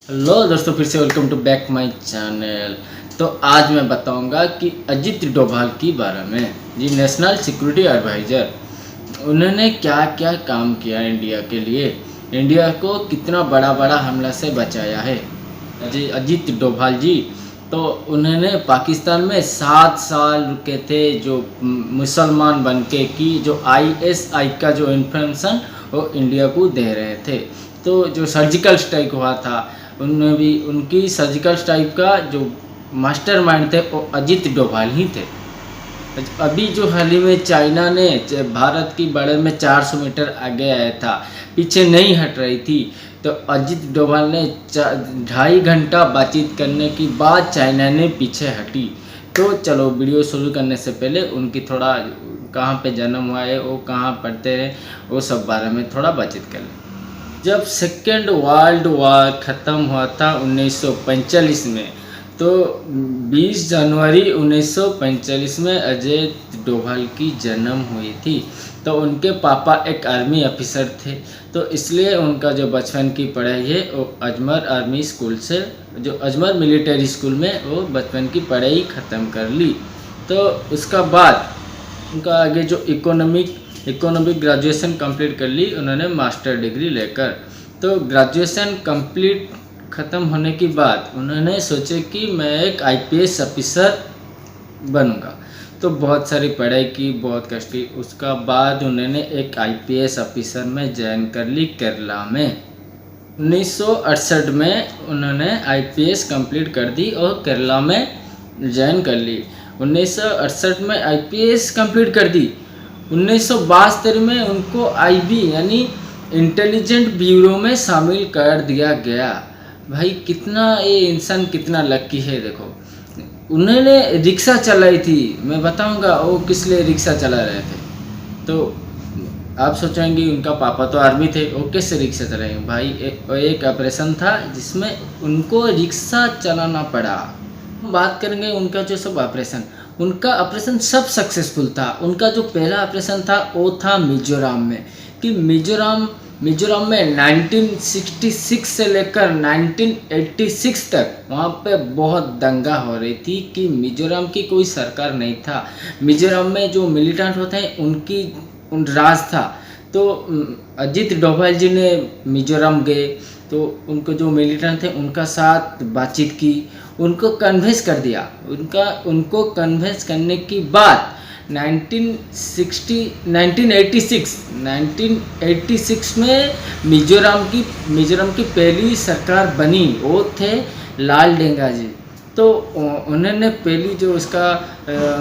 Hello दोस्तों, फिर से welcome to back my channel. तो आज मैं बताऊंगा कि अजित डोभाल के बारे में, जी नेशनल सिक्योरिटी एडवाइज़र, उन्होंने क्या क्या काम किया इंडिया के लिए, इंडिया को कितना बड़ा बड़ा हमला से बचाया है। जी अजित डोभाल जी, तो उन्होंने पाकिस्तान में 7 साल रुके थे, जो मुसलमान बन के कि जो आईएसआई का जो इन्फॉर्मेशन वो इंडिया को दे रहे थे। तो जो सर्जिकल स्ट्राइक हुआ था, उनमें भी उनकी सर्जिकल स्ट्राइक का जो मास्टरमाइंड थे वो अजित डोभाल ही थे। अभी जो हाल ही में चाइना ने भारत की बॉर्डर में 400 मीटर आगे आया था, पीछे नहीं हट रही थी, तो अजित डोभाल ने 2.5 घंटा बातचीत करने के बाद चाइना ने पीछे हटी। तो चलो वीडियो शुरू करने से पहले उनकी थोड़ा कहाँ पे जन्म हुआ है, वो कहाँ पढ़ते रहे, वो सब बारे में थोड़ा बातचीत कर लें। जब सेकेंड वर्ल्ड वॉर ख़त्म हुआ था 1945 में, तो 20 जनवरी 1945 में अजय डोभाल की जन्म हुई थी। तो उनके पापा एक आर्मी ऑफिसर थे, तो इसलिए उनका जो बचपन की पढ़ाई है वो अजमेर आर्मी स्कूल से, जो अजमेर मिलिट्री स्कूल में वो बचपन की पढ़ाई ख़त्म कर ली। तो उसका बाद उनका आगे जो इकोनॉमिक ग्रेजुएशन कंप्लीट कर ली उन्होंने मास्टर डिग्री लेकर। तो ग्रेजुएशन कंप्लीट ख़त्म होने के बाद उन्होंने सोचे कि मैं एक आईपीएस ऑफिसर बनूंगा। तो बहुत सारी पढ़ाई की, बहुत कष्ट की, उसका बाद उन्होंने एक आईपीएस ऑफिसर में ज्वाइन कर ली केरला में। 1968 में उन्होंने आईपीएस कंप्लीट कर दी और केरला में ज्वाइन कर ली। 1968 में आईपीएस कंप्लीट कर दी। 1972 में उनको आईबी यानी इंटेलिजेंट ब्यूरो में शामिल कर दिया गया। भाई कितना ये इंसान कितना लकी है। देखो, उन्होंने रिक्शा चलाई थी, मैं बताऊंगा वो किस लिए रिक्शा चला रहे थे। तो आप सोचेंगे उनका पापा तो आर्मी थे, वो कैसे रिक्शा चलाएंगे। भाई एक ऑपरेशन था जिसमें उनको रिक्शा चलाना पड़ा। बात करेंगे उनका जो सब ऑपरेशन, उनका ऑपरेशन सब सक्सेसफुल था। उनका जो पहला ऑपरेशन था वो था मिजोरम में, कि मिजोरम में 1966 से लेकर 1986 तक वहाँ पे बहुत दंगा हो रही थी कि मिजोरम की कोई सरकार नहीं था। मिजोरम में जो मिलिटेंट होते हैं उन राज था। तो अजित डोभाल जी ने मिजोरम गए, तो उनको जो मिलिटेंट थे उनका साथ बातचीत की, उनको कन्विंस कर दिया। उनको कन्विंस करने के बाद 1986 में मिजोरम की पहली सरकार बनी, वो थे लाल डेंगा जी। तो उन्होंने पहली जो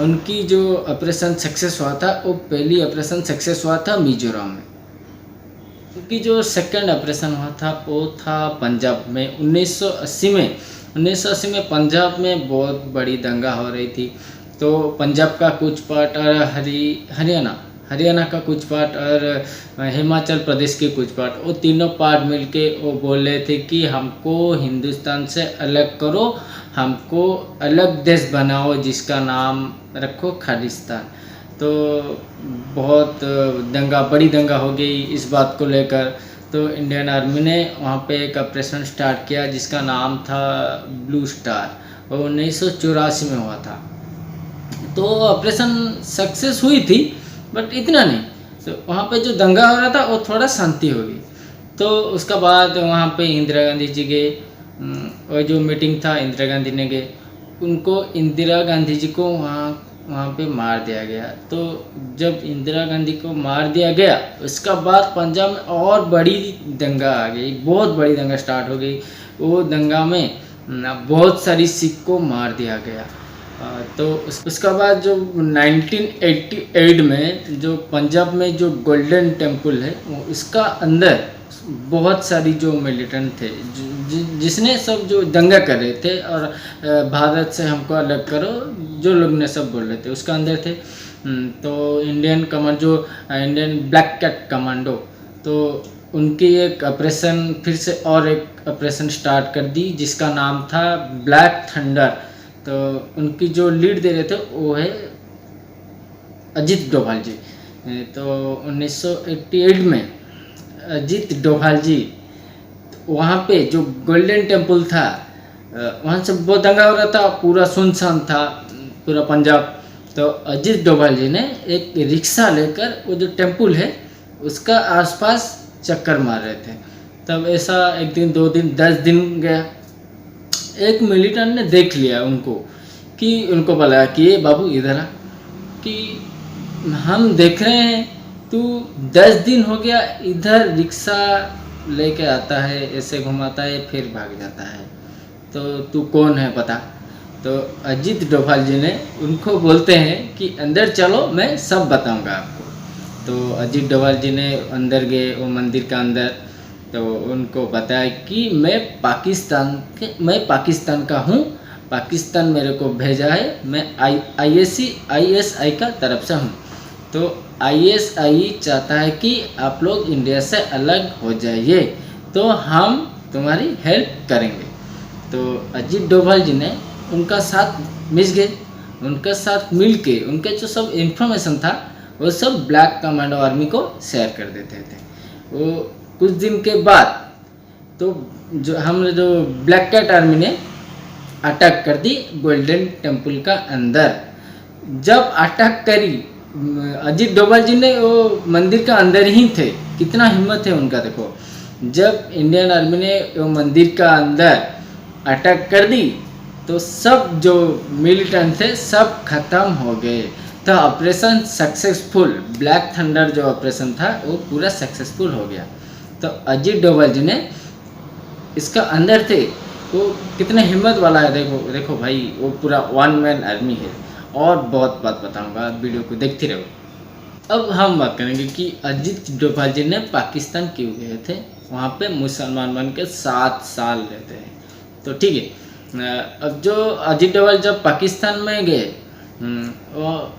उनकी जो ऑपरेशन सक्सेस हुआ था, वो पहली ऑपरेशन सक्सेस हुआ था मिजोरम में। उनकी जो सेकंड ऑपरेशन हुआ था वो था पंजाब में 1980 में पंजाब में बहुत बड़ी दंगा हो रही थी। तो पंजाब का कुछ पार्ट और हरियाणा का कुछ पार्ट और हिमाचल प्रदेश के कुछ पार्ट, वो तीनों पार्ट मिलके वो बोल रहे थे कि हमको हिंदुस्तान से अलग करो, हमको अलग देश बनाओ जिसका नाम रखो खालिस्तान। तो बहुत बड़ी दंगा हो गई इस बात को लेकर। तो इंडियन आर्मी ने वहाँ पे एक ऑपरेशन स्टार्ट किया जिसका नाम था ब्लू स्टार, और 1984 में हुआ था। तो ऑपरेशन सक्सेस हुई थी, बट इतना नहीं। तो वहाँ पे जो दंगा हो रहा था वो थोड़ा शांति हो गई। तो उसका बाद वहाँ पे इंदिरा गांधी जी गए, और जो मीटिंग था इंदिरा गांधी ने गए, उनको इंदिरा गांधी जी को वहाँ पे मार दिया गया। तो जब इंदिरा गांधी को मार दिया गया, उसका बाद पंजाब में और बड़ी दंगा आ गई, बहुत बड़ी दंगा स्टार्ट हो गई। वो दंगा में बहुत सारी सिख को मार दिया गया। तो उसका बाद जो 1988 में जो पंजाब में जो गोल्डन टेम्पल है, उसका अंदर बहुत सारी जो मिलिटेंट थे, जिसने सब जो दंगा कर रहे थे और भारत से हमको अलग करो जो लोग ने सब बोल रहे थे, उसका अंदर थे। तो इंडियन ब्लैक कैट कमांडो, तो उनकी एक ऑपरेशन फिर से और एक ऑपरेशन स्टार्ट कर दी जिसका नाम था ब्लैक थंडर। तो उनकी जो लीड दे रहे थे वो है अजित डोभाल जी। तो 1988 में अजित डोभाल जी वहाँ पे जो गोल्डन टेम्पल था, वहाँ से बहुत दंगा हो रहा था, पूरा सुनसान था पूरा पंजाब। तो अजीत डोभाल जी ने एक रिक्शा लेकर वो जो टेम्पल है उसका आसपास चक्कर मार रहे थे। तब ऐसा एक दिन, 2 दिन, 10 दिन गया। एक मिलिटेंट ने देख लिया उनको, कि उनको बोला कि ये बाबू इधर आ, कि हम देख रहे हैं तू 10 दिन हो गया इधर रिक्शा लेके आता है, ऐसे घुमाता है फिर भाग जाता है, तो तू कौन है पता। तो अजीत डोभाल जी ने उनको बोलते हैं कि अंदर चलो, मैं सब बताऊंगा आपको। तो अजीत डोभाल जी ने अंदर गए, वो मंदिर का अंदर। तो उनको बताया कि मैं पाकिस्तान का हूँ, पाकिस्तान मेरे को भेजा है, मैं ISI का तरफ से हूँ। तो ISI चाहता है कि आप लोग इंडिया से अलग हो जाइए, तो हम तुम्हारी हेल्प करेंगे। तो अजीत डोभाल जी ने उनका साथ मिल गए, उनके साथ मिल के उनके जो सब इन्फॉर्मेशन था वो सब ब्लैक कमांडो आर्मी को शेयर कर देते थे। वो कुछ दिन के बाद तो जो ब्लैक कैट आर्मी ने अटैक कर दी गोल्डन टेम्पल का अंदर। जब अटैक करी, अजीत डोभाल जी ने वो मंदिर का अंदर ही थे, कितना हिम्मत है उनका देखो। जब इंडियन आर्मी ने वो मंदिर का अंदर अटैक कर दी तो सब जो मिलिटेंट थे सब खत्म हो गए। तो ऑपरेशन सक्सेसफुल, ब्लैक थंडर जो ऑपरेशन था वो पूरा सक्सेसफुल हो गया। तो अजीत डोभाल जी ने इसका अंदर थे, वो कितने हिम्मत वाला है देखो देखो भाई, वो पूरा 1 मैन आर्मी है। और बहुत बात बताऊंगा, वीडियो को देखते रहो। अब हम बात करेंगे कि अजीत डोभाल जी ने पाकिस्तान क्यों गए थे। वहाँ पे मुसलमान बन के 7 साल रहते हैं। तो ठीक है, अब जो अजीत डोभाल जब पाकिस्तान में गए,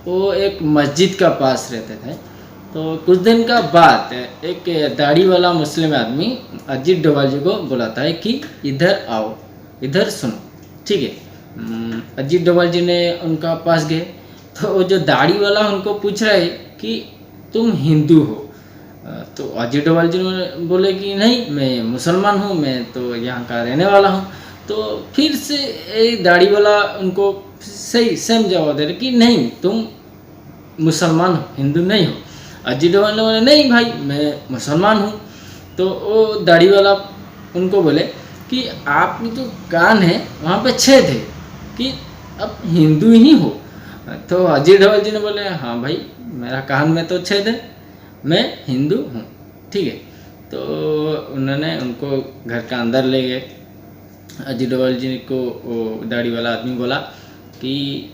वो एक मस्जिद का पास रहते थे। तो कुछ दिन का बाद एक दाढ़ी वाला मुस्लिम आदमी अजीत डोभाल जी को बुलाता है कि इधर आओ, इधर सुनो। ठीक है, अजीत डोभाल जी ने उनका पास गए। तो वो जो दाढ़ी वाला उनको पूछ रहा है कि तुम हिंदू हो। तो अजीत डोभाल जी ने बोले कि नहीं, मैं मुसलमान हूँ, मैं तो यहाँ का रहने वाला हूँ। तो फिर से दाढ़ी वाला उनको सही सेम जवाब दे रहे कि नहीं, तुम मुसलमान हो, हिंदू नहीं हो। अजीत डोभाल ने बोले नहीं भाई, मैं मुसलमान हूँ। तो वो दाढ़ी वाला उनको बोले कि आपकी जो कान है वहाँ पे छेद है, कि आप हिंदू ही हो। तो अजीत डोभाल जी ने बोले हाँ भाई, मेरा कान में तो छेद है, मैं हिंदू हूँ। ठीक है, तो उन्होंने उनको घर का अंदर ले गए। अजीत डोभाल जी को वो दाढ़ी वाला आदमी बोला कि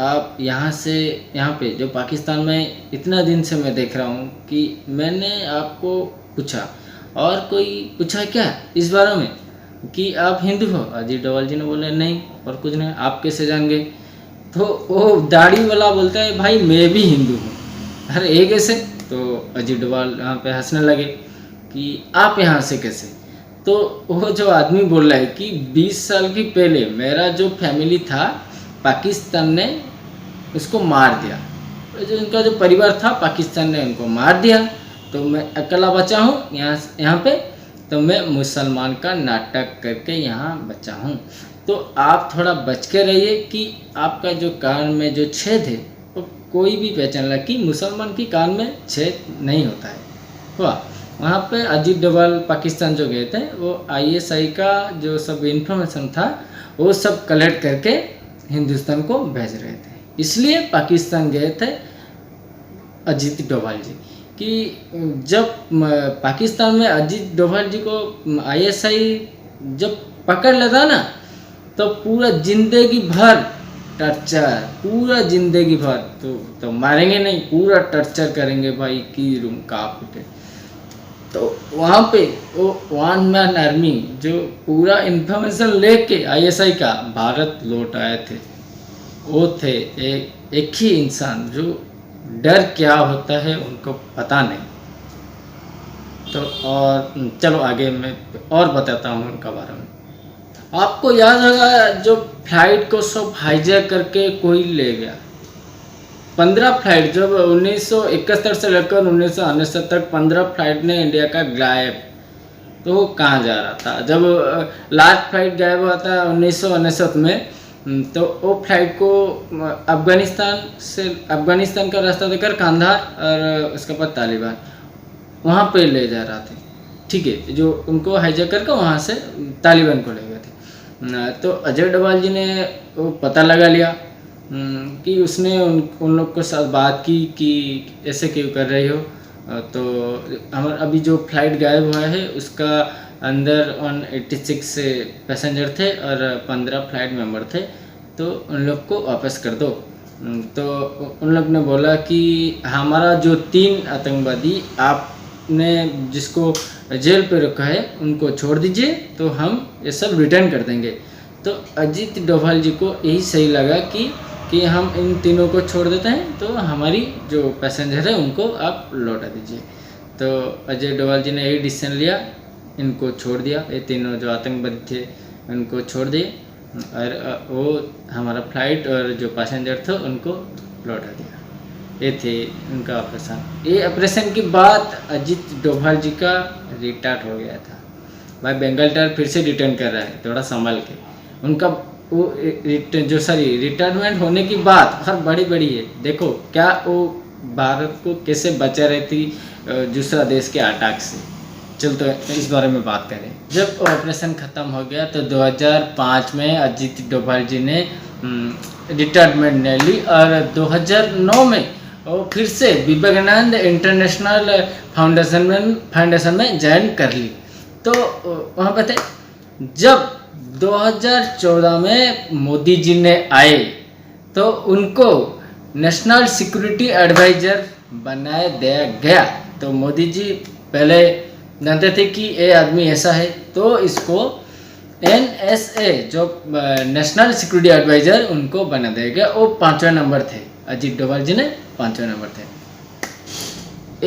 आप यहाँ पे जो पाकिस्तान में इतना दिन से मैं देख रहा हूँ कि मैंने आपको पूछा, और कोई पूछा क्या इस बारे में कि आप हिंदू हो। अजीत डोभाल जी ने बोले नहीं, और कुछ नहीं, आप कैसे जान गए। तो वो दाढ़ी वाला बोलता है भाई मैं भी हिंदू हूँ। अरे ये कैसे। तो अजीत डोभाल यहाँ पे हंसने लगे कि आप यहाँ से कैसे। तो वो जो आदमी बोल रहा है कि 20 साल की पहले मेरा जो फैमिली था पाकिस्तान ने उसको मार दिया, जो इनका जो परिवार था पाकिस्तान ने उनको मार दिया, तो मैं अकेला बचा हूँ यहाँ पे। तो मैं मुसलमान का नाटक करके यहाँ बचा हूँ। तो आप थोड़ा बच के रहिए कि आपका जो कान में जो छेद है वो कोई भी पहचान ला कि मुसलमान की कान में छेद नहीं होता है। वाह। वहाँ पे अजीत डोभाल पाकिस्तान जो गए थे, वो ISI का जो सब इन्फॉर्मेशन था वो सब कलेक्ट करके हिंदुस्तान को भेज रहे थे। इसलिए पाकिस्तान गए थे अजीत डोभाल जी, कि जब पाकिस्तान में अजीत डोभाल जी को ISI जब पकड़ लेता ना, तो पूरा जिंदगी भर टर्चर, पूरा जिंदगी भर तो मारेंगे नहीं, पूरा टर्चर करेंगे भाई की रूम काँप उठे। तो वहाँ पे वो 1 मैन आर्मी जो पूरा इन्फॉर्मेशन लेके ISI का भारत लौट आए थे, वो थे एक ही इंसान जो डर क्या होता है उनको पता नहीं। तो और चलो आगे मैं और बताता हूँ उनका बारे में। आपको याद होगा जो फ्लाइट को सब हाईजैक करके कोई ले गया, 15 फ्लाइट, जब 1971 से लेकर 1969 तक 15 फ्लाइट ने इंडिया का गायब। तो वो कहाँ जा रहा था। जब लास्ट फ्लाइट गायब हुआ था 1969 में, तो वो फ्लाइट को अफगानिस्तान का रास्ता देकर कांधार और उसके बाद तालिबान वहाँ पे ले जा रहा था। ठीक है, जो उनको हाईजैक करके वहाँ से तालिबान को ले गए थे। तो अजय डोभाल जी ने वो पता लगा लिया कि उसने उन लोग के साथ बात की कि ऐसे क्यों कर रही हो। तो हमारा अभी जो फ्लाइट गायब हुआ है उसका अंदर 186 पैसेंजर थे और 15 फ्लाइट मेंबर थे, तो उन लोग को वापस कर दो। तो उन लोग ने बोला कि हमारा जो 3 आतंकवादी आपने जिसको जेल पे रखा है उनको छोड़ दीजिए, तो हम ये सब रिटर्न कर देंगे। तो अजीत डोभाल जी को यही सही लगा कि हम इन तीनों को छोड़ देते हैं, तो हमारी जो पैसेंजर है उनको आप लौटा दीजिए। तो अजय डोभाल जी ने यही डिसीजन लिया, इनको छोड़ दिया। ये तीनों जो आतंकवादी थे उनको छोड़ दिए और वो हमारा फ्लाइट और जो पैसेंजर थे उनको लौटा दिया। ये थे उनका ऑपरेशन। ये ऑपरेशन की बात अजीत डोभाल जी का रिटायर्ड हो गया था। भाई बेंगल टायर फिर से रिटर्न कर रहा है, थोड़ा संभल के। उनका वो रिटायरमेंट होने की बात और बड़ी है। देखो क्या वो भारत को कैसे बचा रही थी दूसरा देश के अटैक से। चल तो इस बारे में बात करें। जब ऑपरेशन ख़त्म हो गया तो 2005 में अजीत डोभाल जी ने रिटायरमेंट ले ली और 2009 में वो फिर से विवेकानंद इंटरनेशनल फाउंडेशन में ज्वाइन कर ली। तो वहाँ पे थे। जब 2014 में मोदी जी ने आए तो उनको नेशनल सिक्योरिटी एडवाइज़र बनाया दिया गया। तो मोदी जी पहले जानते थे कि ये आदमी ऐसा है, तो इसको NSA जो नेशनल सिक्योरिटी एडवाइज़र उनको बना दिया गया। वो 5वें नंबर थे, अजीत डोभाल जी ने 5वें नंबर थे।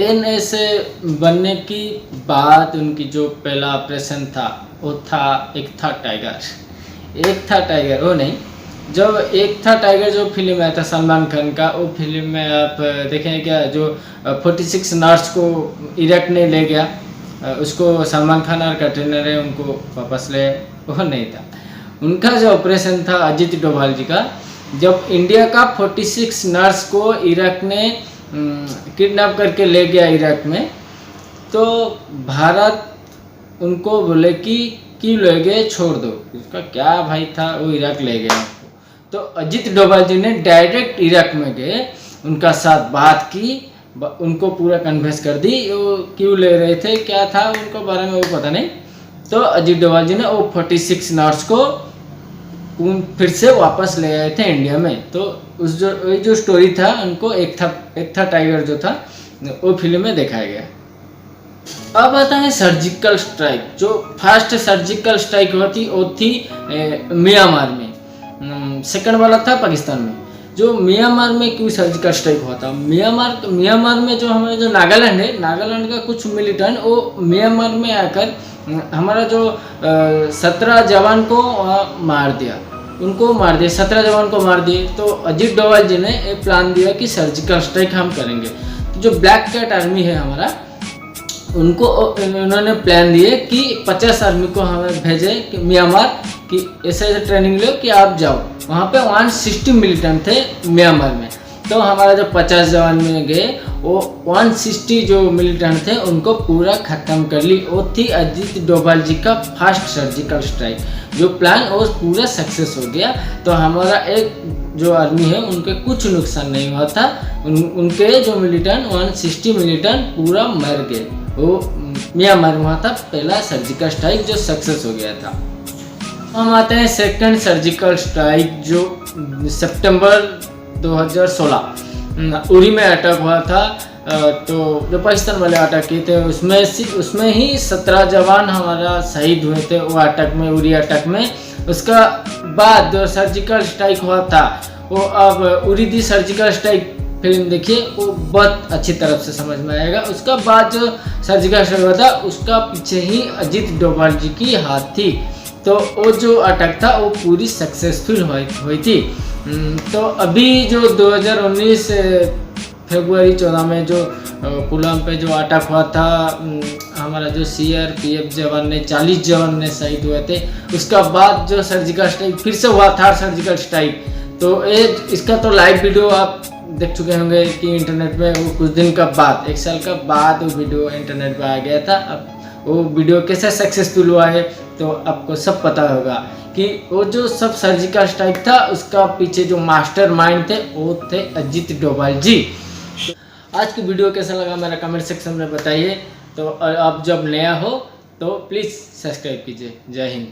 NSA बनने की बाद उनकी जो पहला ऑपरेशन था वो था एक था टाइगर वो नहीं, जब एक था टाइगर जो फिल्म आया था सलमान खान का, वो फिल्म में आप देखें क्या, जो 46 नर्स को इराक ने ले गया, उसको सलमान खान और कैटरीना ने उनको वापस ले, वो नहीं था। उनका जो ऑपरेशन था अजीत डोभाल जी का, जब इंडिया का 46 नर्स को इराक ने किडनैप करके ले गया इराक में, तो भारत उनको बोले कि क्यों ले गए, छोड़ दो। उसका क्या भाई था, वो इराक ले गए। तो अजीत डोभाल जी ने डायरेक्ट इराक में गए, उनका साथ बात की, उनको पूरा कन्विंस कर दी। वो क्यों ले रहे थे, क्या था उनको बारे में वो पता नहीं। तो अजीत डोभाल जी ने वो 46 नर्स को फिर से वापस ले आए थे इंडिया में। तो उस जो स्टोरी था उनको एक था टाइगर जो था वो फिल्म में दिखाया गया। अब आता है सर्जिकल स्ट्राइक। जो फर्स्ट सर्जिकल स्ट्राइक होती वो थी म्यांमार में, सेकंड वाला था पाकिस्तान में। जो म्यांमार में क्यों सर्जिकल स्ट्राइक हुआ था, म्यांमार में जो हमारे जो नागालैंड है, नागालैंड का कुछ मिलिटेंट वो म्यांमार में आकर हमारा जो 17 जवान को मार दिया, 17 जवान को मार दिए। तो अजीत डोभाल जी ने एक प्लान दिया कि सर्जिकल स्ट्राइक हम करेंगे। तो जो ब्लैक कैट आर्मी है हमारा, उनको उन्होंने प्लान दिए कि 50 आर्मी को हमें भेजे कि म्यांमार कि ऐसे ट्रेनिंग लो कि आप जाओ। वहाँ पे 160 मिलिटेंट थे म्यांमार में। तो हमारा जो 50 जवान में गए, वो 160 जो मिलिटेंट थे उनको पूरा ख़त्म कर ली। वो थी अजीत डोभाल जी का फर्स्ट सर्जिकल स्ट्राइक। जो प्लान वो पूरा सक्सेस हो गया। तो हमारा एक जो आर्मी है उनके कुछ नुकसान नहीं हुआ था। उनके जो मिलिटेंट 160 मिलिटेंट पूरा मर गए। वो म्यांमार हुआ था पहला सर्जिकल स्ट्राइक जो सक्सेस हो गया था। हम आते हैं सेकंड सर्जिकल स्ट्राइक जो सितंबर 2016 उरी में अटैक हुआ था। तो जो पाकिस्तान वाले अटैक किए थे उसमें ही 17 जवान हमारा शहीद हुए थे वो अटैक में, उरी अटैक में। उसका बाद जो सर्जिकल स्ट्राइक हुआ था वो, अब उरी दी सर्जिकल स्ट्राइक फिल्म देखिए, वो बहुत अच्छी तरफ से समझ में आएगा। उसका बाद जो सर्जिकल स्ट्राइक हुआ था उसका पीछे ही अजीत डोभाल जी की हाथ थी। तो वो जो अटैक था वो पूरी सक्सेसफुल हुई थी। तो अभी जो 2019 फरवरी 14 में जो पुलवामा पे जो अटैक हुआ था हमारा जो CRPF जवान ने 40 जवान ने शहीद हुए थे, उसका बाद जो सर्जिकल स्ट्राइक फिर से हुआ था, सर्जिकल स्ट्राइक। तो इसका तो लाइव वीडियो आप देख चुके होंगे कि इंटरनेट पे वो कुछ दिन का बाद, 1 साल का बाद वो वीडियो इंटरनेट पे आ गया था। अब वो वीडियो कैसे सक्सेसफुल हुआ है तो आपको सब पता होगा कि वो जो सब सर्जिकल स्ट्राइक था उसका पीछे जो मास्टर माइंड थे वो थे अजित डोभाल जी। आज की वीडियो कैसा लगा मेरा कमेंट सेक्शन में बताइए। तो आप जब नया हो तो प्लीज़ सब्सक्राइब कीजिए। जय हिंद।